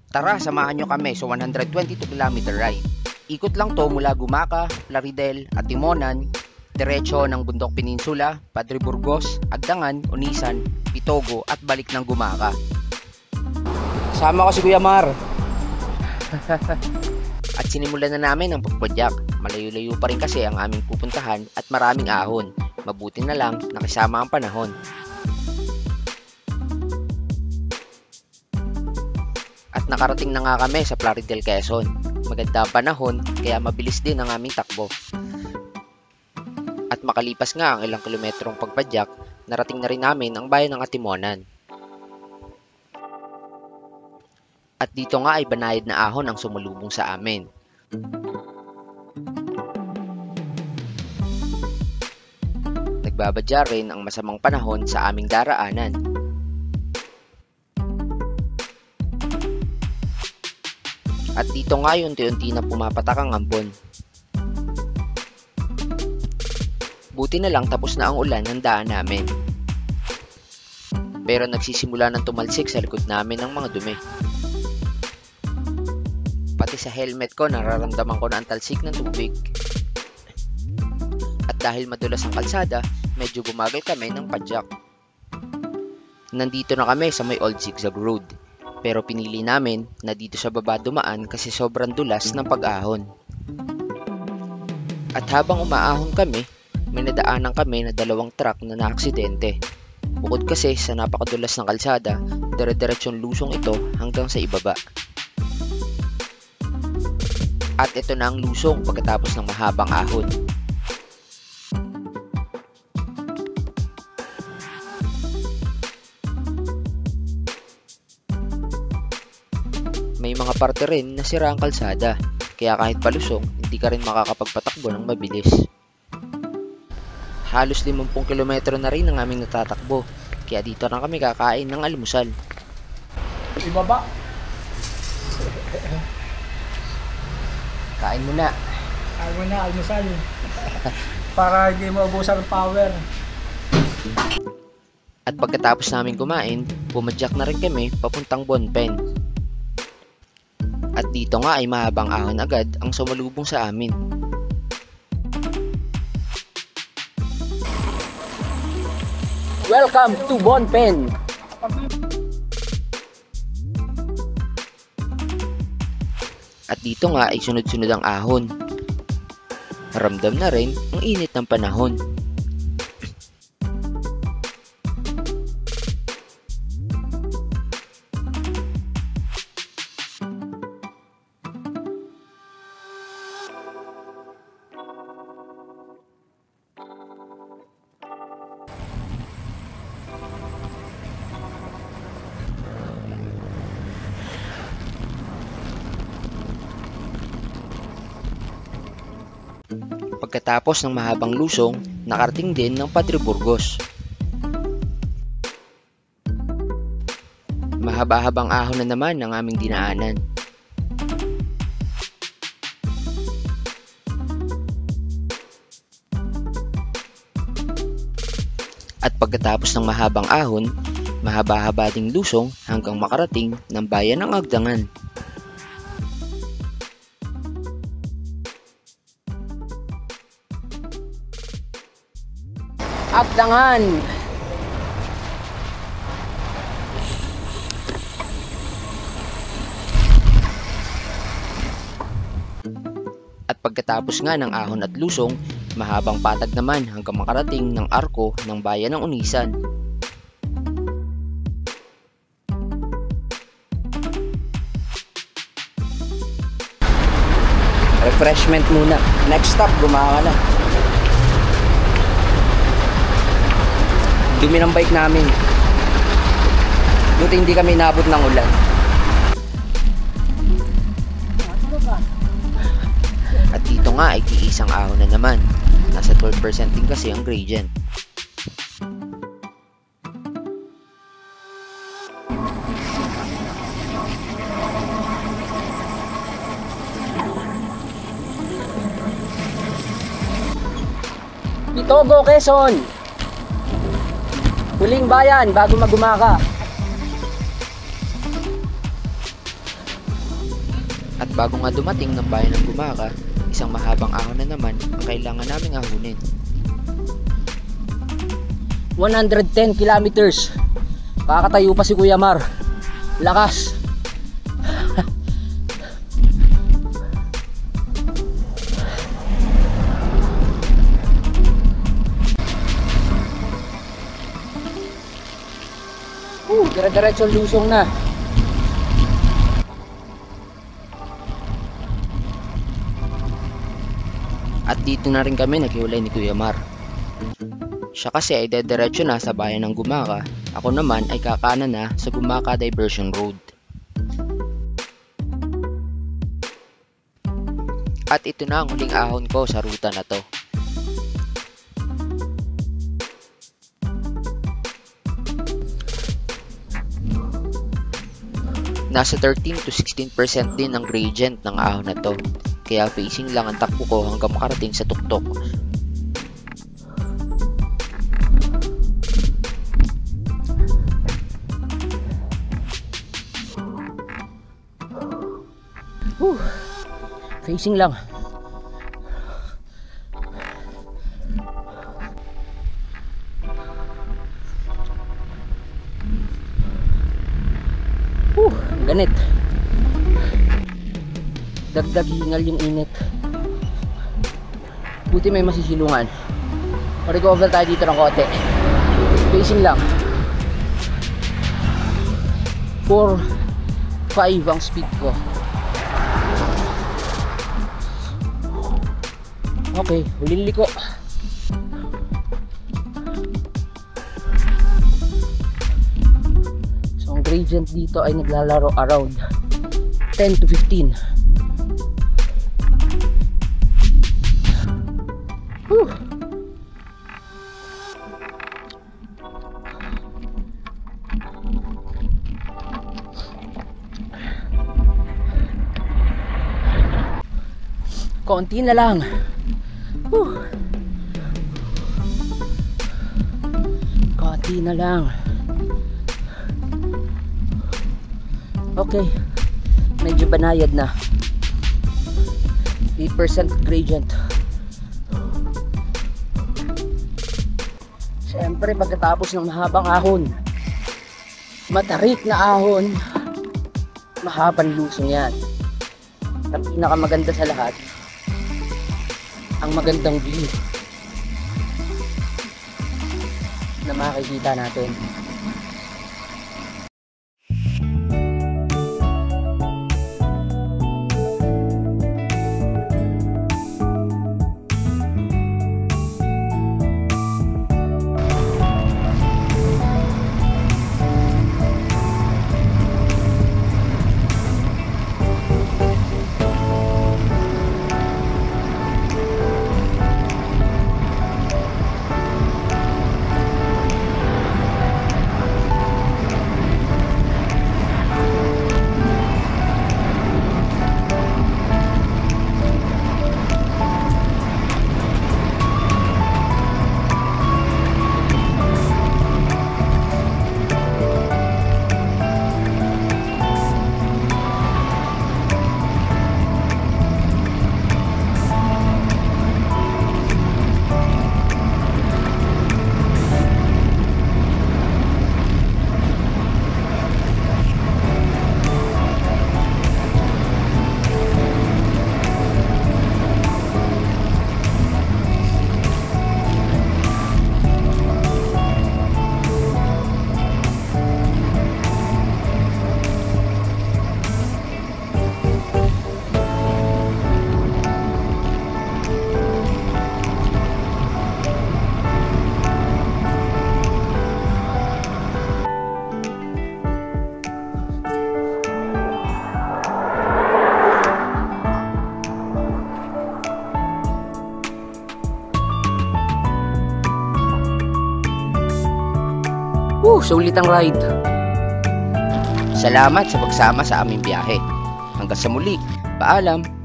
Tara, samahan nyo kami sa 122 km ride. Ikot lang to mula Gumaca, Plaridel at Timonan, diretso ng Bundok Peninsula, Padre Burgos, Agdangan, Unisan, Pitogo at balik ng Gumaca. Sama ko si Kuya Mar. At sinimulan na namin ang pagpadyak. Malayo-layo pa rin kasi ang aming pupuntahan at maraming ahon. Mabuti na lang nakisama ang panahon. At nakarating na nga kami sa Plaridel, Quezon. Maganda ang panahon kaya mabilis din ang aming takbo. At makalipas nga ang ilang kilometrong pagpadyak, narating na rin namin ang bayan ng Atimonan. At dito nga ay banayad na ahon ang sumalubong sa amin. Nagbabadya rin ang masamang panahon sa aming daraanan. At dito nga unti-unti na pumapatak ang ambon. Buti na lang tapos na ang ulan ng daan namin. Pero nagsisimula ng tumalsik sa likod namin ng mga dumi. Pati sa helmet ko nararamdaman ko na ang talsik ng tubig. At dahil madulas ang kalsada, medyo gumagal kami ng padyak. Nandito na kami sa may Old Zigzag Road. Pero pinili namin na dito sa baba dumaan kasi sobrang dulas ng pag-ahon. At habang umaahon kami, may nadaanan kami na dalawang truck na naaksidente. Bukod kasi sa napakadulas ng kalsada, dire-diretsyon lusong ito hanggang sa ibaba. At ito na ang lusong pagkatapos ng mahabang ahon. May mga parte rin na sira ang kalsada, kaya kahit palusong, hindi ka rin makakapagpatakbo ng mabilis. Halos 50 kilometro na rin ang aming natatakbo, kaya dito na kami kakain ng almusal. Ibaba. Kain muna. Kain mo na, almusal. Para hindi mo ubusan ng power. At pagkatapos namin kumain, pumadyak na rin kami papuntang Bonpen. At dito nga ay mahabang ahon agad ang sumalubong sa amin. Welcome to Bonpen! At dito nga ay sunod-sunod ang ahon. Ramdam na rin ang init ng panahon. Pagkatapos ng mahabang lusong, nakarating din ng Padre Burgos. Mahaba-habang ahon na naman ang aming dinaanan. At pagkatapos ng mahabang ahon, mahaba-haba ding lusong hanggang makarating ng bayan ng Agdangan. Agdangan! At pagkatapos nga ng ahon at lusong, mahabang patag naman hanggang makarating ng arko ng bayan ng Unisan. Refreshment muna. Next stop, Gumaca na. Dumi ng bike namin. Buti hindi kami inabot ng ulan. At dito nga ay tiisang ahon na naman. Nasa 12% din kasi ang gradient. Pitogo, Quezon! Huling bayan bago mag-Gumaca. Bago nga dumating ng bayan ng Gumaka, isang mahabang ahon na naman ang kailangan naming ahunin. 110 kilometers. Kakatayo pa si Kuya Mar. Lakas. Dire-diretso lusong na. At dito na rin kami naghiwalay ni Kuya Mar. Siya kasi ay dediretso na sa bayan ng Gumaka, ako naman ay kakanan na sa Gumaka Diversion Road. At ito na ang huling ahon ko sa ruta na to. Nasa 13 to 16% din ang gradient ng ahon na to, kaya facing lang ang takbo ko hanggang makarating sa tuktok. Facing lang. Ganit. Dagdag hingal yung init. Buti may masisilungan. Ma-recover tayo dito ng konti. Facing lang. 4-5 ang speed ko. Okay, huling liko. So ang gradient dito ay naglalaro around 10 to 15. Whew. Konti na lang. Konti na lang. Okay, medyo banayad na. 8% gradient. Siyempre pagkatapos ng mahabang ahon, matarik na ahon, mahabang lusong yan. Ang pinakamaganda sa lahat, ang magandang view na makikita natin. Sulit ang ride. Salamat sa pagsama sa aming biyahe. Hanggang sa muli, paalam!